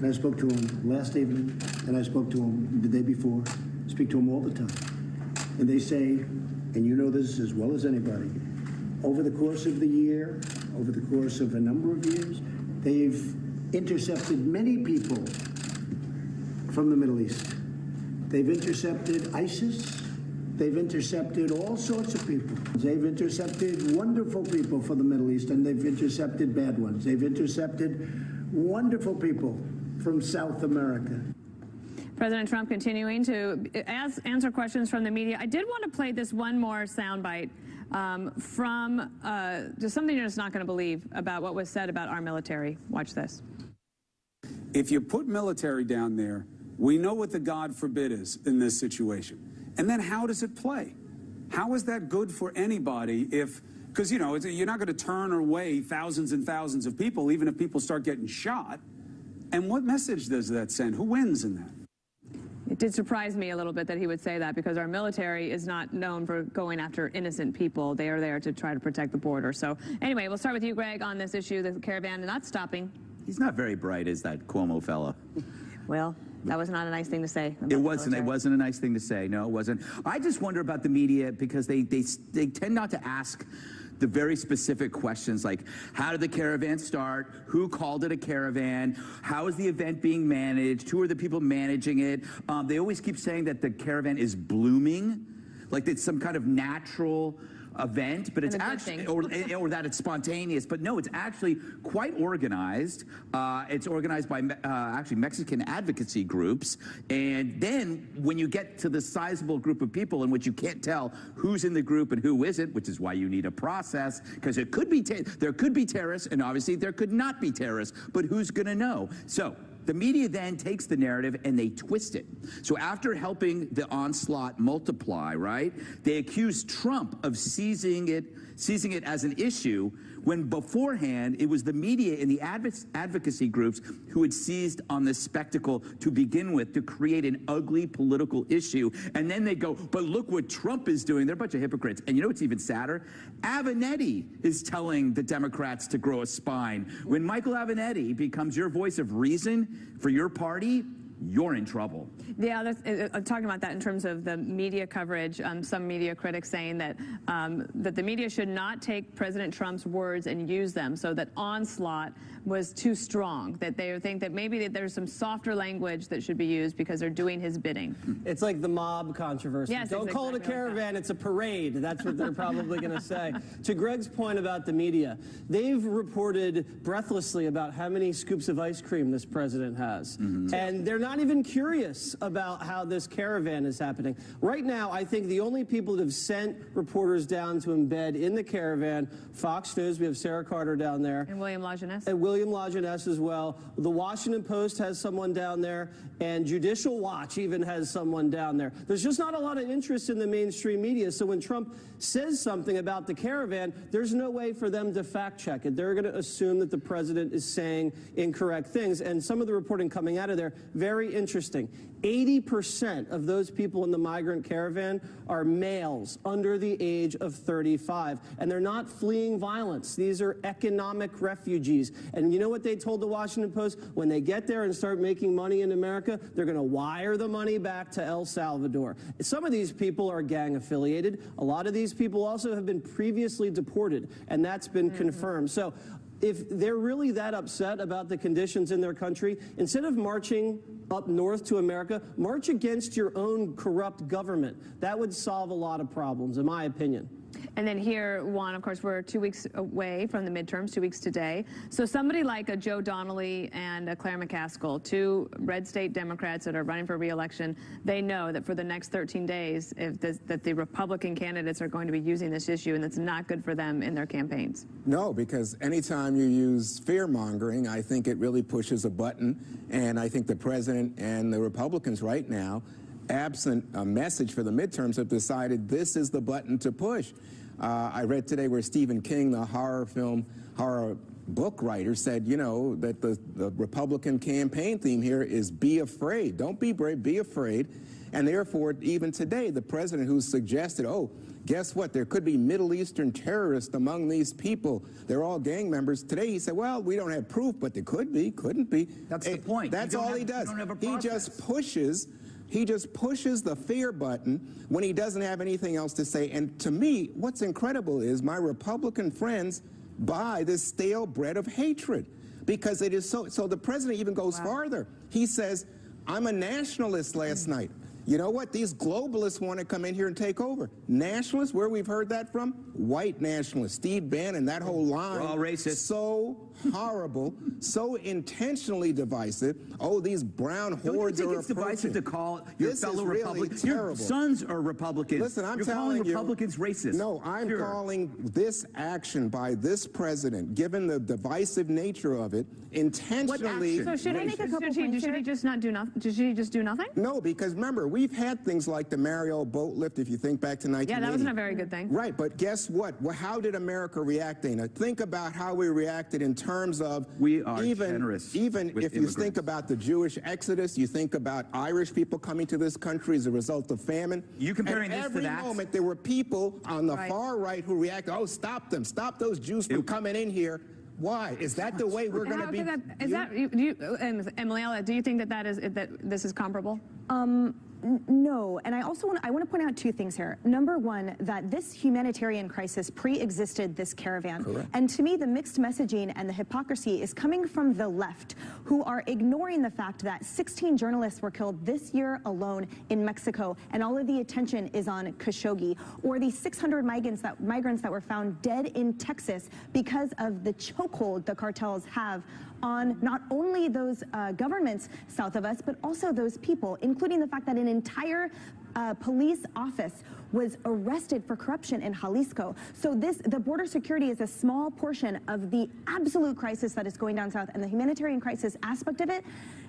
And I spoke to him last evening, and I spoke to him the day before. I speak to him all the time. And they say, and you know this as well as anybody, over the course of the year, over the course of a number of years, they've intercepted many people from the Middle East. They've intercepted ISIS. They've intercepted all sorts of people. They've intercepted wonderful people from the Middle East, and they've intercepted bad ones. They've intercepted wonderful people from South America. President Trump continuing to answer questions from the media. I did want to play this one more soundbite from just something you're just not going to believe about what was said about our military. Watch this. If you put military down there, we know what the God forbid is in this situation. And then how does it play? How is that good for anybody if, because, you know, you're not going to turn away thousands and thousands of people, even if people start getting shot. And what message does that send? Who wins in that? It did surprise me a little bit that he would say that, because our military is not known for going after innocent people. They are there to try to protect the border. So anyway, we'll start with you, Greg, on this issue, the caravan not stopping. He's not very bright, is that Cuomo fella? Well, that was not a nice thing to say. It wasn't. It wasn't a nice thing to say. No, it wasn't. I just wonder about the media, because they tend not to ask the very specific questions like, how did the caravan start? Who called it a caravan? How is the event being managed? Who are the people managing it? They always keep saying that the caravan is blooming, like it's some kind of natural event, but it's actually, or that it's spontaneous, but no, it's actually quite organized. It's organized by actually Mexican advocacy groups, and then when you get to the sizable group of people in which you can't tell who's in the group and who isn't, which is why you need a process, because it could be there could be terrorists, and obviously there could not be terrorists, but who's going to know? So the media then takes the narrative and they twist it. So after helping the onslaught multiply, right, they accuse Trump of seizing it as an issue, when beforehand it was the media and the advocacy groups who had seized on this spectacle to begin with to create an ugly political issue. And then they go, but look what Trump is doing. They're a bunch of hypocrites. And you know what's even sadder? Avenatti is telling the Democrats to grow a spine. When Michael Avenatti becomes your voice of reason for your party, you're in trouble. Yeah, talking about that in terms of the media coverage, some media critics saying that that the media should not take President Trump's words and use them, so that onslaught was too strong, that they think that maybe there's some softer language that should be used because they're doing his bidding. It's like the mob controversy. Yes, don't call it a caravan, it's a parade. That's what they're probably going to say. To Greg's point about the media, they've reported breathlessly about how many scoops of ice cream this president has. And they're not even curious about how this caravan is happening. Right now, I think the only people that have sent reporters down to embed in the caravan, Fox News, we have Sarah Carter down there. And William Lajeunesse. And William Lajeunesse as well. The Washington Post has someone down there, and Judicial Watch even has someone down there. There's just not a lot of interest in the mainstream media, so when Trump says something about the caravan, there's no way for them to fact check it. They're going to assume that the president is saying incorrect things, and some of the reporting coming out of there, very interesting. 80% of those people in the migrant caravan are males under the age of 35, and they're not fleeing violence. These are economic refugees. And you know what they told the Washington Post? When they get there and start making money in America, they're going to wire the money back to El Salvador. Some of these people are gang affiliated. A lot of these people also have been previously deported, and that's been confirmed. So if they're really that upset about the conditions in their country, instead of marching up north to America, march against your own corrupt government. That would solve a lot of problems, in my opinion. And then here, Juan, of course, we're 2 weeks away from the midterms, 2 weeks today. So somebody like a Joe Donnelly and a Claire McCaskill, two red state Democrats that are running for re-election, they know that for the next 13 days, that the Republican candidates are going to be using this issue, and it's not good for them in their campaigns. No, because anytime you use fear-mongering, I think it really pushes a button, and I think the president and the Republicans right now, absent a message for the midterms, have decided this is the button to push. I read today where Stephen King, the horror book writer said, you know, that the Republican campaign theme here is be afraid. Don't be brave, be afraid. And therefore, even today, the president who suggested, oh, guess what, there could be Middle Eastern terrorists among these people. They're all gang members. Today he said, well, we don't have proof, but there could be, couldn't be. That's the point. That's all he does. He just pushes the fear button when he doesn't have anything else to say. And to me, what's incredible is my Republican friends buy this stale bread of hatred, because it is so the president even goes farther. He says, I'm a nationalist last night. You know what? These globalists want to come in here and take over. Nationalists, where we've heard that from? White nationalists. Steve Bannon, that whole line. We're all racist. So horrible, so intentionally divisive. Oh, these brown hordes are Don't you think it's divisive to call your fellow Republicans? Your sons are Republicans. Listen, I'm You're telling calling Republicans racist. No, I'm calling this action by this president, given the divisive nature of it, intentionally. So should he make a couple points? Should he just not do nothing? Should he just do nothing? No, because remember, we've had things like the Mariel boat lift, if you think back to 1980. Yeah, that wasn't a very good thing. Right, but guess what? Well, how did America react, Dana? Think about how we reacted in terms of we are even generous if you think about the Jewish exodus, you think about Irish people coming to this country as a result of famine. You comparing this to that? Every moment there were people on the far right who reacted, oh, stop them, stop those Jews from coming in here. Why? Is that the way we're going to be? Emily, do you think that this is comparable? No, and I also want to point out two things here. Number one, that this humanitarian crisis pre-existed this caravan. Correct. And to me, the mixed messaging and the hypocrisy is coming from the left, who are ignoring the fact that 16 journalists were killed this year alone in Mexico, and all of the attention is on Khashoggi, or the 600 migrants that were found dead in Texas because of the chokehold the cartels have on not only those governments south of us, but also those people, including the fact that an entire police office was arrested for corruption in Jalisco. So the border security is a small portion of the absolute crisis that is going down south, and the humanitarian crisis aspect of it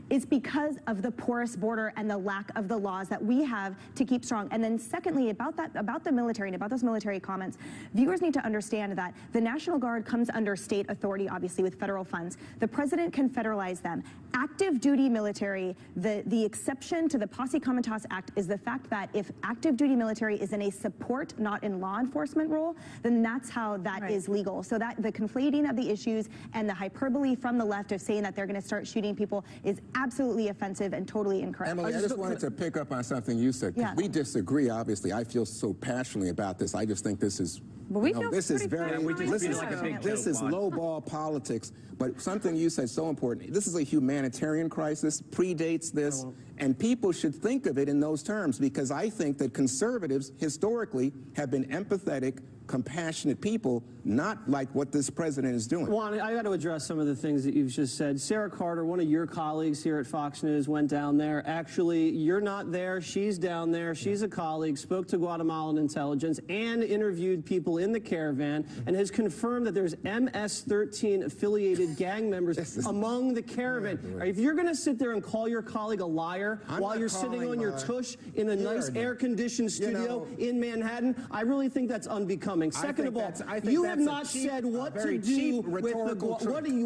is because of the porous border and the lack of the laws that we have to keep strong. And then secondly, about the military and about those military comments, viewers need to understand that the National Guard comes under state authority, obviously, with federal funds. The president can federalize them. Active duty military, the exception to the Posse Comitatus Act is the fact that if active duty military is in a support, not in law enforcement role, then that's how that is legal. So that the conflating of the issues and the hyperbole from the left of saying that they're going to start shooting people is absolutely offensive and totally incorrect. Emily, I just wanted to pick up on something you said. Yeah. We disagree, obviously. I feel so passionately about this. I just think this is this is low ball politics, but something you said so important. This is a humanitarian crisis, predates this, and people should think of it in those terms, because I think that conservatives historically have been empathetic, compassionate people, not like what this president is doing. Juan, I got to address some of the things that you've just said. Sarah Carter, one of your colleagues here at Fox News, went down there. Actually, you're not there. She's down there. She's a colleague, spoke to Guatemalan intelligence and interviewed people in the caravan, and has confirmed that there's MS-13 affiliated gang members among the caravan. If you're going to sit there and call your colleague a liar while you're sitting on your tush in a nice air-conditioned studio in Manhattan, I really think that's unbecoming. Second of all, you have not said what to do with the.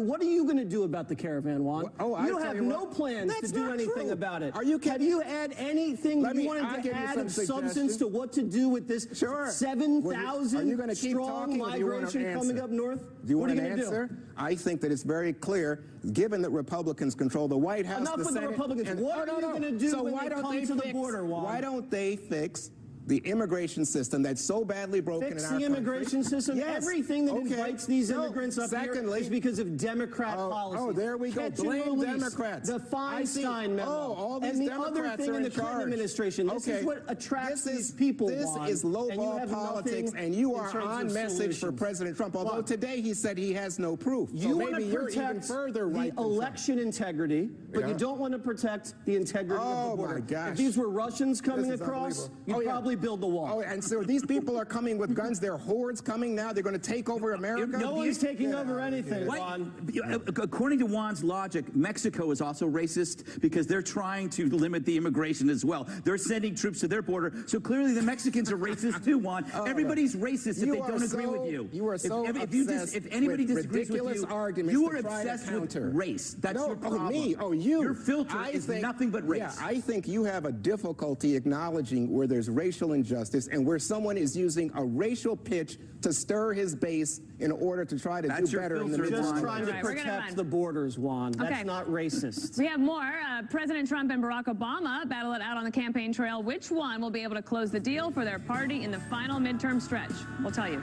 What are you going to do about the caravan, Juan? You have no plans to do anything about it. Are you kidding? Have you had anything you wanted to add of substance to what to do with this 7,000 strong migration coming up north? Do you want an answer? I think that it's very clear, given that Republicans control the White House, the Senate. Republicans. What are you going to do when they come to the border, Juan? Why don't they fix the immigration system that's so badly broken in our country? Fix the immigration system? Yes. Everything that invites these immigrants up here is because of Democrat policies. Oh, there we go. Blame Democrats. The Feinstein memo. All these and the Democrats other thing are in the in Clinton charge. administration. This is what attracts these people, This Juan, is low-ball politics, and you are on message for President Trump, although today he said he has no proof. So you want maybe to you're even protect further the election integrity, but you don't want to protect the integrity of the border. My gosh. If these were Russians coming across, you'd probably build the wall. Oh, and so these people are coming with guns. They're hordes coming now. They're going to take over America. No one's taking over anything, What? Juan. According to Juan's logic, Mexico is also racist because they're trying to limit the immigration as well. They're sending troops to their border. So clearly the Mexicans are racist too, Juan. Everybody's racist if they don't agree with you. You are so if anybody with disagrees with ridiculous you, arguments you to are try to obsessed with counter. race. That's No, your problem. me. Oh, you. Your filter is nothing but race. Yeah, I think you have a difficulty acknowledging where there's racial injustice and where someone is using a racial pitch to stir his base in order to try to That's do your better in the filter, midterm. Just Juan. trying to All right, we're gonna protect run. the borders, Juan. That's Okay. not racist. We have more. President Trump and Barack Obama battle it out on the campaign trail. Which one will be able to close the deal for their party in the final midterm stretch? We'll tell you.